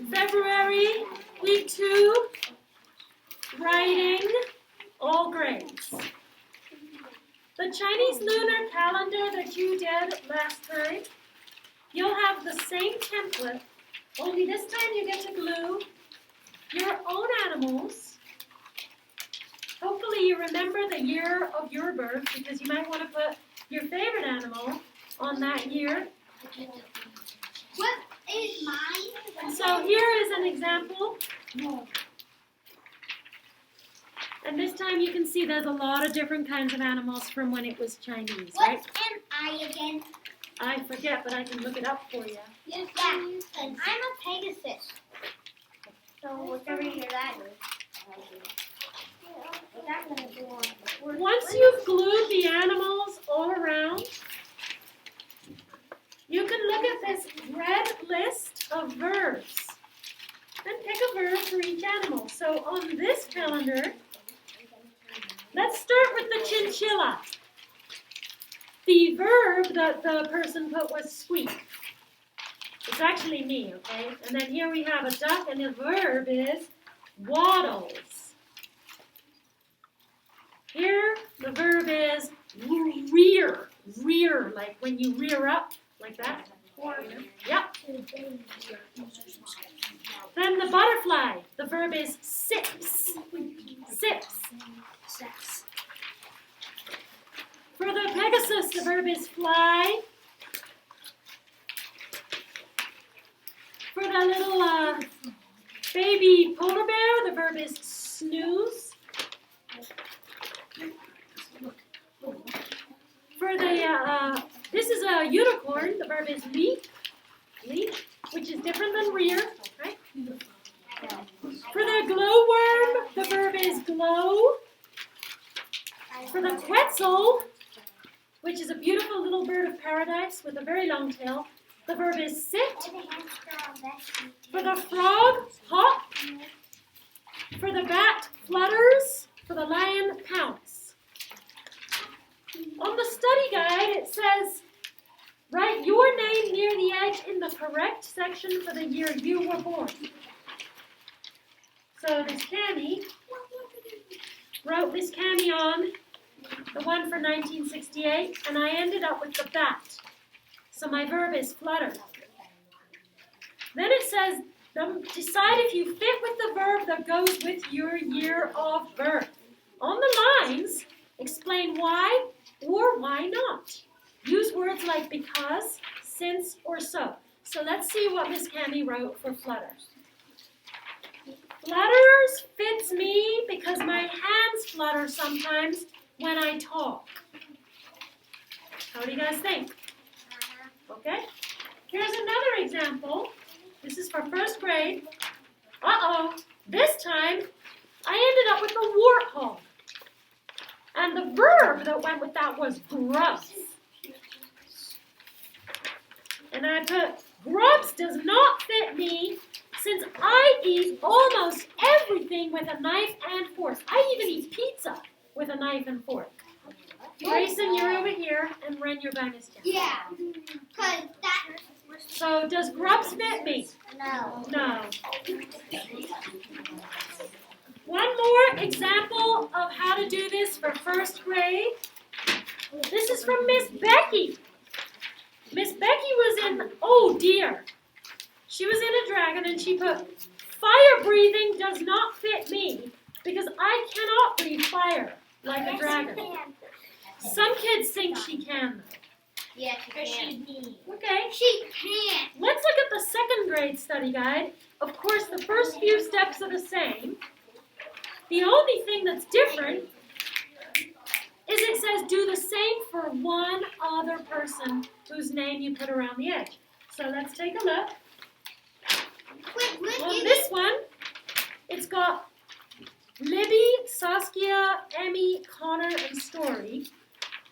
February, week 2, writing, all grades. The Chinese lunar calendar that you did last time, you'll have the same template, only this time you get to glue your own animals. Hopefully you remember the year of your birth, because you might want to put your favorite animal on that year. What is mine? And so here is an example. And this time you can see there's a lot of different kinds of animals from when it was Chinese, right? What am I again? I forget, but I can look it up for you. Yes, yeah, I'm a Pegasus. So whatever year that is. What's that gonna do on the board? Once you've glued the animals all around, you can look at this red list of verbs and pick a verb for each animal. So on this calendar, let's start with the chinchilla. The verb that the person put was squeak. It's actually me, okay? And then here we have a duck, and the verb is waddles. Here, the verb is rear. Rear, like when you rear up, like that. Yep. Then the butterfly, the verb is sips. Sips. For the Pegasus, the verb is fly. For the little baby polar bear, the verb is snooze. For the, this is a unicorn, the verb is leap. Leap, which is different than rear, right? For the glowworm, the verb is glow. For the quetzal, which is a beautiful little bird of paradise with a very long tail, the verb is sit. For the frog, hop. For the bat, flutters. For the lion, pounce. On the study guide, it says, write your name near the edge in the correct section for the year you were born. So this Cammie wrote Miss Cammie on the one for 1968, and I ended up with the bat. So my verb is flutter. Then it says, decide if you fit with the verb that goes with your year of birth. On the lines, explain why or why not. Use words like because, since, or so. So let's see what Miss Cammie wrote for flutter. Flutters fits me because my hands flutter sometimes when I talk. How do you guys think? Okay? Here's another example. This is for first grade. Uh-oh. This time, I ended up with a warthog. And the verb that went with that was grubs. And I put, grubs does not fit me since I eat almost everything with a knife and fork. I even eat pizza with a knife and fork. Grayson, you're over here, and Ren, you're by Miss Jen. Yeah. Cause that. So does grubs fit me? No. No. One more example of how to do this for first grade. This is from Miss Becky. Miss Becky was in, oh dear. She was in a dragon and she put, fire breathing does not fit me because I cannot breathe fire like a dragon. Some kids think she can though. Yeah, she can. Okay. She can. Let's look at the second grade study guide. Of course, the first few steps are the same. The only thing that's different is it says do the same for one other person whose name you put around the edge. So let's take a look. On this one, it's got Libby, Saskia, Emmy, Connor, and Story.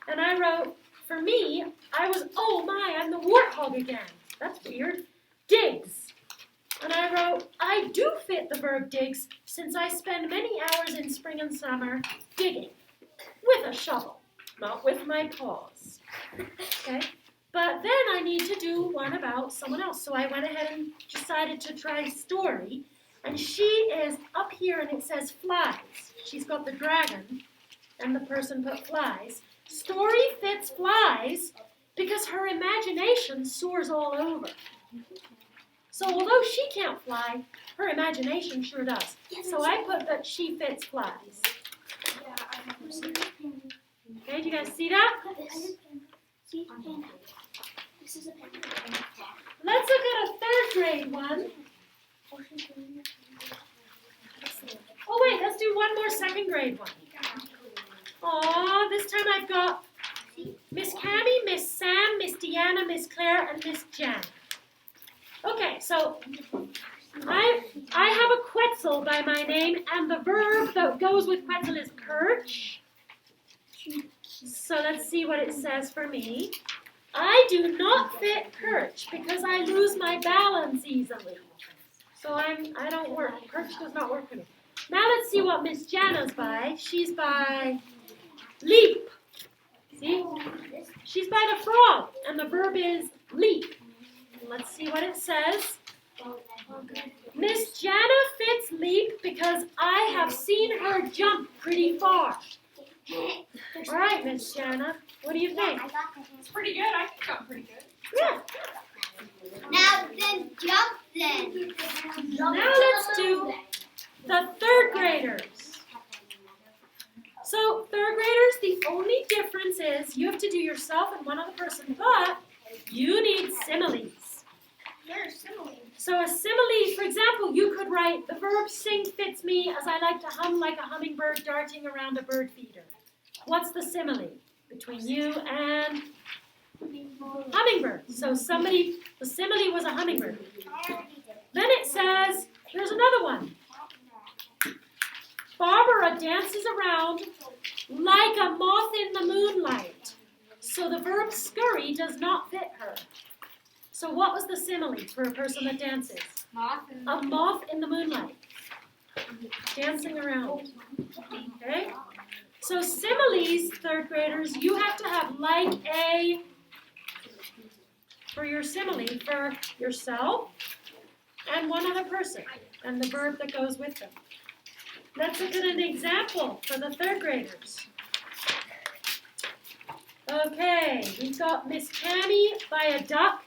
And I wrote, for me, I was, oh my, I'm the warthog again. That's weird. Digs. And I wrote, I do fit the verb digs since I spend many hours in spring and summer digging with a shovel, not with my paws. Okay? But then I need to do one about someone else. So I went ahead and decided to try Story. And she is up here and it says flies. She's got the dragon and the person put flies. Story fits flies because her imagination soars all over. So although she can't fly, her imagination sure does. So I put that she fits flies. Okay, do you guys see that? Let's look at a third grade one. Oh wait, let's do one more second grade one. Aw, this time I've got Miss Cammie, Miss Sam, Miss Deanna, Miss Claire, and Miss Jan. Okay, so I have a Quetzal by my name, and the verb that goes with Quetzal is perch. So let's see what it says for me. I do not fit perch because I lose my balance easily. So I don't work. Perch does not work for me. Now let's see what Miss Jana's by. She's by leap. See? She's by the frog, and the verb is leap. Let's see what it says. Miss Jana fits leap because I have seen her jump pretty far. All right, Miss Jana, what do you think? It's pretty good. I can jump pretty good. Yeah. Now then, jump then. Now let's do the third graders. So third graders, the only difference is you have to do yourself and one other person, but you need similes. There's similes. So a simile, for example, you could write, the verb sing fits me as I like to hum like a hummingbird darting around a bird feeder. What's the simile between you and hummingbird? So the simile was a hummingbird. Then it says, here's another one. Barbara dances around like a moth in the moonlight. So the verb scurry does not fit her. So what was the simile for a person that dances? A moth in the moonlight. Dancing around. Okay? So similes, third graders, you have to have like a for your simile for yourself and one other person and the verb that goes with them. Let's look at an example for the third graders. Okay, we've got Miss Cammie by a duck,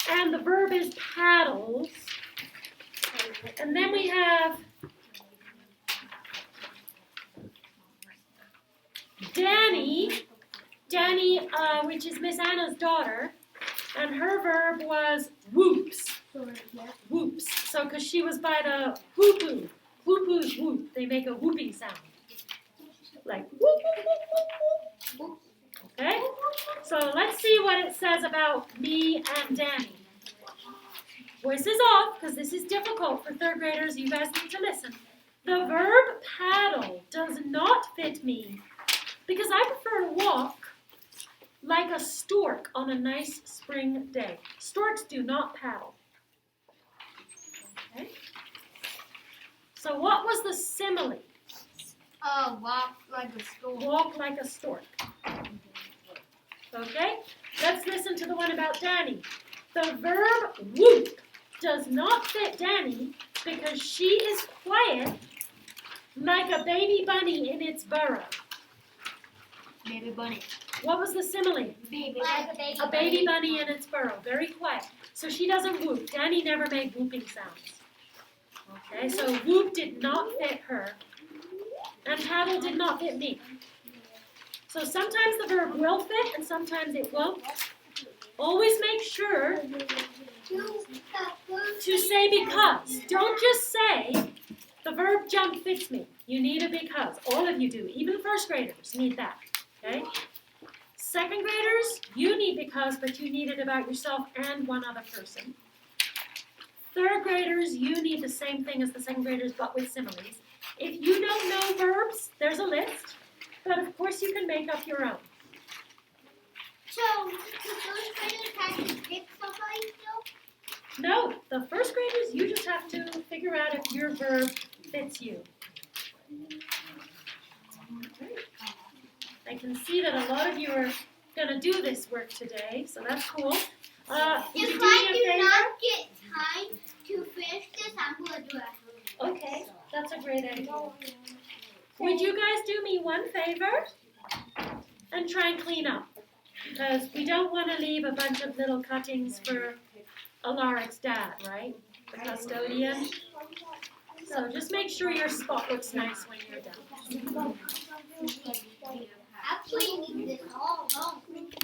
and the verb is paddles. And then we have Danny, which is Miss Anna's daughter, and her verb was whoops. Whoops. So, because she was by the whoop-oo. Whoop-oo's whoop. They make a whooping sound. Like whoop, whoop, whoop, whoop. Okay? So, let's see what it says about me and Danny. Voices off, because this is difficult for third graders. You guys need to listen. The verb paddle does not fit me because I prefer to walk like a stork on a nice spring day. Storks do not paddle. Okay? So what was the simile? Walk like a stork. Walk like a stork. Okay? Let's listen to the one about Danny. The verb whoop does not fit Danny because she is quiet like a baby bunny in its burrow. Baby bunny. What was the simile? Like A baby bunny in its burrow. Very quiet. So she doesn't whoop. Danny never made whooping sounds. Okay, so whoop did not fit her. And paddle did not fit me. So sometimes the verb will fit and sometimes it won't. Always make sure to say because. Don't just say the verb jump fits me. You need a because. All of you do. Even first graders need that. Okay? Second graders, you need because, but you need it about yourself and one other person. Third graders, you need the same thing as the second graders, but with similes. If you don't know verbs, there's a list, but of course you can make up your own. So, the first graders have to pick somebody still? No, the first graders, you just have to figure out if your verb fits you. I can see that a lot of you are gonna do this work today, so that's cool. Would you If do me I a do favor? not get time to finish this, I'm going to do it. Okay, that's a great idea. Would you guys do me one favor and try and clean up? Because we don't want to leave a bunch of little cuttings for Alaric's dad, right? The custodian. So just make sure your spot looks nice when you're done. Actually, need this